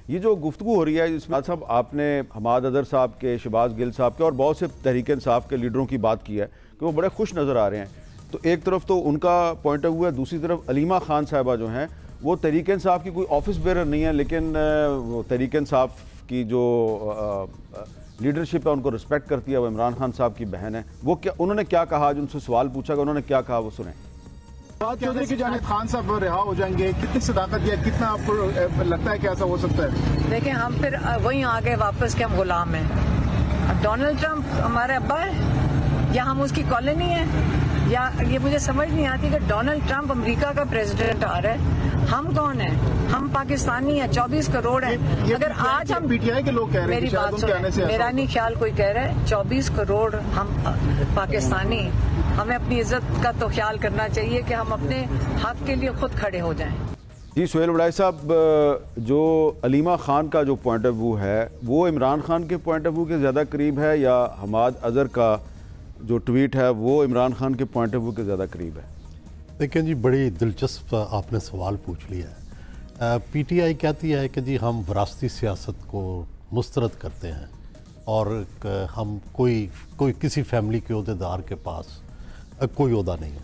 ये जो गुफ्तगू हो रही है इसमें साहब आपने हमाद अजहर साहब के, शहबाज गिल साहब के और बहुत से तहरीक इंसाफ के लीडरों की बात की है कि वो बड़े खुश नज़र आ रहे हैं। तो एक तरफ तो उनका पॉइंट ऑफ व्यू है, दूसरी तरफ अलीमा खान साहिबा जो हैं वो तहरीक इंसाफ की कोई ऑफिस बेरर नहीं है, लेकिन वो तहरीक इंसाफ की जो लीडरशिप है उनको रिस्पेक्ट करती है। वो इमरान खान साहब की बहन है। वो क्या उन्होंने क्या कहा, आज उनसे सवाल पूछा कि उन्होंने क्या कहा, वो सुने। चौधरी की जानिब खान साहब रिहा हो जाएंगे, कितनी सदाकत या कितना आपको लगता है कि ऐसा हो सकता है? देखिए हम फिर वहीं आ गए वापस कि हम गुलाम हैं। डोनाल्ड ट्रंप हमारे अब्बा है या हम उसकी कॉलोनी है, या ये मुझे समझ नहीं आती कि डोनाल्ड ट्रंप अमेरिका का प्रेसिडेंट आ रहा है, हम कौन है? हम पाकिस्तानी हैं, 24 करोड़ है। अगर आज हम पीटीआई के लोग कह रहे हैं, मेरी बात सुने, मेरा नहीं ख्याल कोई कह रहा है 24 करोड़ हम पाकिस्तानी, हमें अपनी इज्जत का तो ख्याल करना चाहिए कि हम अपने हक के लिए खुद खड़े हो जाएं। जी सुहेल वड़ाई साहब, जो अलीमा खान का जो पॉइंट ऑफ व्यू है वो इमरान खान के पॉइंट ऑफ व्यू के ज़्यादा करीब है, या हमाद अजहर का जो ट्वीट है वो इमरान खान के पॉइंट ऑफ व्यू के ज़्यादा करीब है? देखिए जी, बड़ी दिलचस्प आपने सवाल पूछ लिया है। पीटीआई कहती है कि जी हम विरासती सियासत को मुस्तरद करते हैं और हम कोई किसी फैमिली के अहदेदार के पास कोई ओहदा नहीं है।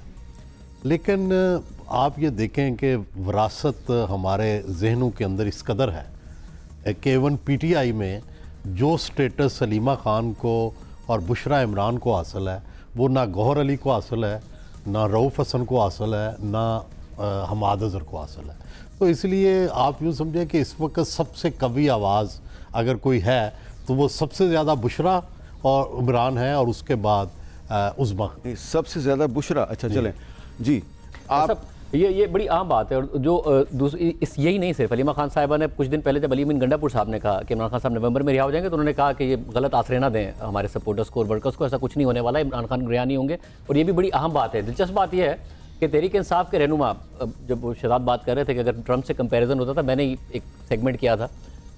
लेकिन आप ये देखें कि विरासत हमारे जहनों के अंदर इस कदर है कि इवन पीटीआई में जो स्टेटस सलीमा खान को और बुशरा इमरान को हासिल है वो ना गौहर अली को हासिल है, ना रऊफ़ हसन को हासिल है, ना हमाद अजहर को हासिल है। तो इसलिए आप यूँ समझें कि इस वक्त सबसे कवी आवाज़ अगर कोई है तो वो सबसे ज़्यादा बुशरा और इमरान है, और उसके बाद उज़्मा। सबसे ज़्यादा बुशरा। अच्छा चलें जी, आप ये बड़ी आम बात है। और जो यही नहीं सिर्फ अलीमा खान साहिबा ने कुछ दिन पहले जब अली बिन गंडापुर साहब ने कहा कि इमरान खान साहब नवंबर में रिहा हो जाएंगे, तो उन्होंने कहा कि ये गलत आसरे ना दें हमारे सपोर्टर्स को और वर्कर्स को, ऐसा कुछ नहीं होने वाला है, इमरान खान रिहा नहीं होंगे। और ये भी बड़ी अहम बात है। दिलचस्प बात यह है कि तहरीक इंसाफ के रहनुमा, जब शहजाद बात कर रहे थे कि अगर ट्रंप से कंपेरिजन होता था, मैंने एक सेगमेंट किया था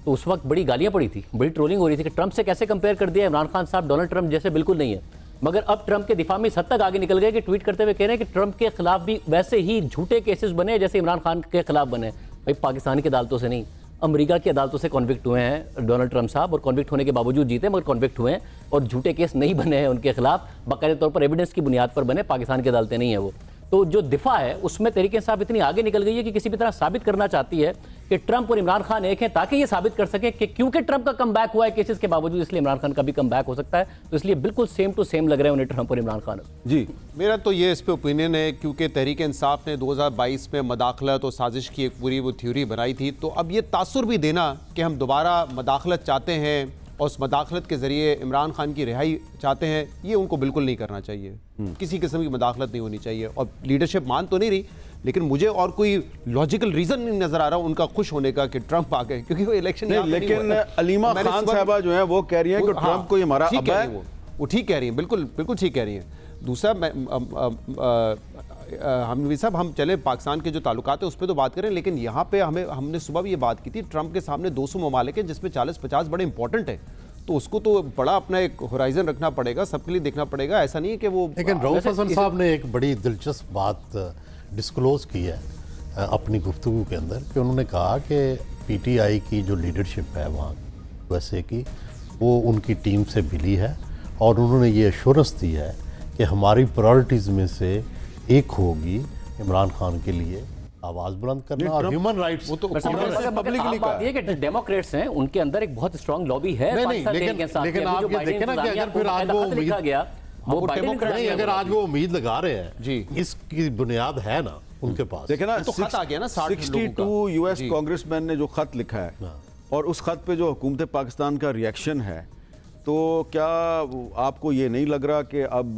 तो उस वक्त बड़ी गालियाँ पड़ी थी, बड़ी ट्रोलिंग हो रही थी कि ट्रंप से कैसे कंपेयर कर दिया, इमरान खान साहब डोनाल्ड ट्रंप जैसे बिल्कुल नहीं है। मगर अब ट्रंप के दिफा में इस हद तक आगे निकल गए कि ट्वीट करते हुए कह रहे हैं कि ट्रंप के खिलाफ भी वैसे ही झूठे केसेस बने जैसे इमरान खान के खिलाफ बने। भाई पाकिस्तान की अदालतों से नहीं, अमेरिका की अदालतों से कॉन्विक्ट हुए हैं डोनाल्ड ट्रंप साहब, और कॉन्विक्ट होने के बावजूद जीते, मगर कॉन्विक्ट हुए हैं और झूठे केस नहीं बने हैं उनके खिलाफ, बाकायदा तौर पर एविडेंस की बुनियाद पर बने। पाकिस्तान की अदालतें नहीं है वो। तो जो दिफा है उसमें तहरीक इंसाफ इतनी आगे निकल गई है कि किसी भी तरह साबित करना चाहती है कि ट्रंप और इमरान खान एक हैं, ताकि ये साबित कर सके कि क्योंकि ट्रंप का कमबैक हुआ है केसेस के बावजूद, इसलिए इमरान खान का भी कमबैक हो सकता है। तो इसलिए बिल्कुल सेम टू सेम लग रहे हैं उन्हें ट्रंप और इमरान खान। जी मेरा तो ये इस पे ओपिनियन है, क्योंकि तहरीक इंसाफ ने 2022 में मदाखलत और साजिश की एक पूरी वो थ्योरी बनाई थी, तो अब ये तासुर भी देना कि हम दोबारा मदाखलत चाहते हैं और उस मदाखलत के ज़रिए इमरान खान की रिहाई चाहते हैं, ये उनको बिल्कुल नहीं करना चाहिए। किसी किस्म की मदाखलत नहीं होनी चाहिए। और लीडरशिप मान तो नहीं रही, लेकिन मुझे और कोई लॉजिकल रीज़न नहीं नज़र आ रहा उनका खुश होने का कि ट्रंप आ गए, क्योंकि वो इलेक्शन नहीं। लेकिन अलीमा खान साहबा जो है वो कह रही है कि ट्रंप को हमारा अब्बा है। वो ठीक कह रही हैं, बिल्कुल बिल्कुल ठीक कह रही हैं। दूसरा हम साहब हम चले पाकिस्तान के जो ताल्लुकात है उस पर तो बात करें, लेकिन यहाँ पे हमने सुबह भी ये बात की थी, ट्रंप के सामने 200 ममालिक हैं जिसमें 40-50 बड़े इंपॉर्टेंट है, तो उसको तो बड़ा अपना एक होराइजन रखना पड़ेगा, सबके लिए देखना पड़ेगा। ऐसा नहीं है कि वो। लेकिन रऊफ हसन साहब ने एक बड़ी दिलचस्प बात डिस्क्लोज की है अपनी गुफ्तगू के अंदर, कि उन्होंने कहा कि पीटीआई की जो लीडरशिप है वहाँ वैसे की वो उनकी टीम से मिली है, और उन्होंने ये एश्योरेंस दी है कि हमारी प्रायोरिटीज़ में से एक होगी इमरान खान के लिए आवाज बुलंद करना और ह्यूमन राइट्स। वो तो पब्लिकली बात ये कि डेमोक्रेट्स हैं, उनके अंदर एक बहुत स्ट्रांग लॉबी है। लेकिन आप ये देखें ना कि अगर फिर आज वो लिखा गया, वो नहीं, अगर आज वो उम्मीद लगा रहे हैं जी, इसकी बुनियाद है ना उनके पास। देखें ना, तो खत आ गया ना 62 यूएस कांग्रेसमैन ने जो खत लिखा है और उस खत पे जो हुकूमत पाकिस्तान का रिएक्शन है, तो क्या आपको ये नहीं लग रहा कि अब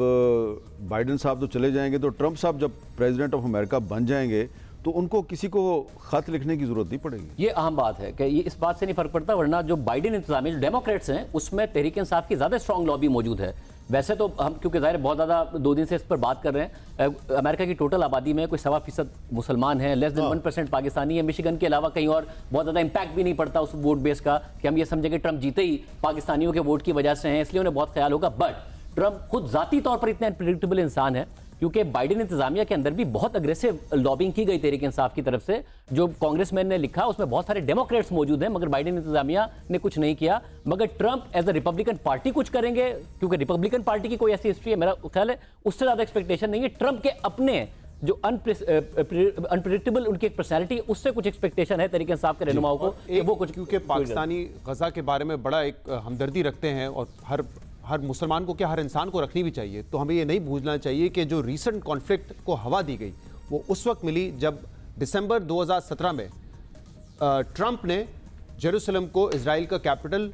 बाइडेन साहब तो चले जाएंगे, तो ट्रंप साहब जब प्रेसिडेंट ऑफ अमेरिका बन जाएंगे तो उनको किसी को खत लिखने की जरूरत नहीं पड़ेगी? ये अहम बात है कि ये इस बात से नहीं फर्क पड़ता, वरना जो बाइडेन इंतजामिया जो डेमोक्रेट्स हैं उसमें तहरीक इंसाफ की ज़्यादा स्ट्रॉन्ग लॉबी मौजूद है। वैसे तो हम क्योंकि ज़ाहिर बहुत ज़्यादा 2 दिन से इस पर बात कर रहे हैं, अमेरिका की टोटल आबादी में कोई 1.25% मुसलमान हैं, लेस देन 1% पाकिस्तानी है। मिशिगन के अलावा कहीं और बहुत ज़्यादा इंपैक्ट भी नहीं पड़ता उस वोट बेस का कि हम ये समझें कि ट्रंप जीते ही पाकिस्तानियों के वोट की वजह से हैं, इसलिए उन्हें बहुत ख्याल होगा। बट ट्रंप खुद ज़ाती तौर पर इतने अनप्रेडिक्टेबल इंसान है क्योंकि बाइडेन इंतजामिया के अंदर भी बहुत अग्रेसिव लॉबिंग की गई तहरीक इंसाफ की तरफ से। जो कांग्रेसमैन ने लिखा उसमें बहुत सारे डेमोक्रेट्स मौजूद हैं, मगर बाइडेन इंतजामिया ने कुछ नहीं किया। मगर Trump as a Republican party कुछ करेंगे, क्योंकि रिपब्लिकन पार्टी की कोई ऐसी हिस्ट्री है, मेरा ख्याल है उससे ज्यादा एक्सपेक्टेशन नहीं है। ट्रंप के अपने जो अनप्रेडिक्टेबल उनकी एक पर्सनैलिटी, उससे कुछ एक्सपेक्टेशन है तरीके इंसाफ के रहनुमाओं को कि वो कुछ, क्योंकि पाकिस्तानी गजा के बारे में बड़ा एक हमदर्दी रखते हैं और हर मुसलमान को क्या हर इंसान को रखनी भी चाहिए। तो हमें ये नहीं भूलना चाहिए कि जो रीसेंट कॉन्फ्लिक्ट को हवा दी गई वो उस वक्त मिली जब दिसंबर 2017 में ट्रंप ने जेरूसलम को इजराइल का कैपिटल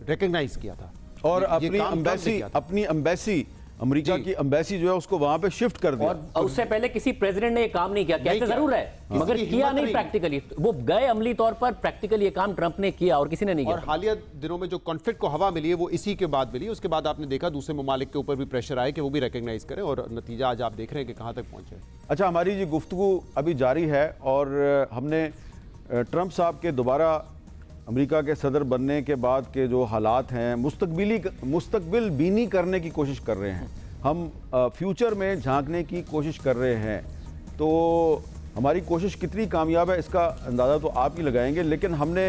रिकॉग्नाइज किया था और अपनी एम्बेसी अमेरिका की एम्बेसी जो है उसको वहां पे शिफ्ट कर दिया। और उससे पहले किसी प्रेसिडेंट ने ये काम नहीं किया, कहते जरूर है मगर किया नहीं प्रैक्टिकली। वो गए अमली तौर पर, प्रैक्टिकली ये काम ट्रंप ने किया और किसी ने नहीं किया। और हालिया दिनों में जो कॉन्फ्लिक्ट को हवा मिली है वो इसी के बाद मिली। उसके बाद आपने देखा दूसरे ममालिक के ऊपर भी प्रेशर आए कि वो भी रिकॉग्नाइज करें और नतीजा आज आप देख रहे हैं कि कहां तक पहुंचे। अच्छा, हमारी जी गुफ्तगू अभी जारी है और हमने ट्रंप साहब के दोबारा अमेरिका के सदर बनने के बाद के जो हालात हैं मुस्तकबिल बीनी करने की कोशिश कर रहे हैं, हम फ्यूचर में झांकने की कोशिश कर रहे हैं। तो हमारी कोशिश कितनी कामयाब है इसका अंदाज़ा तो आप ही लगाएंगे, लेकिन हमने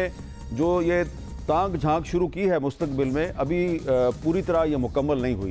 जो ये ताक झांक शुरू की है मुस्तकबिल में, अभी पूरी तरह ये मुकम्मल नहीं हुई है।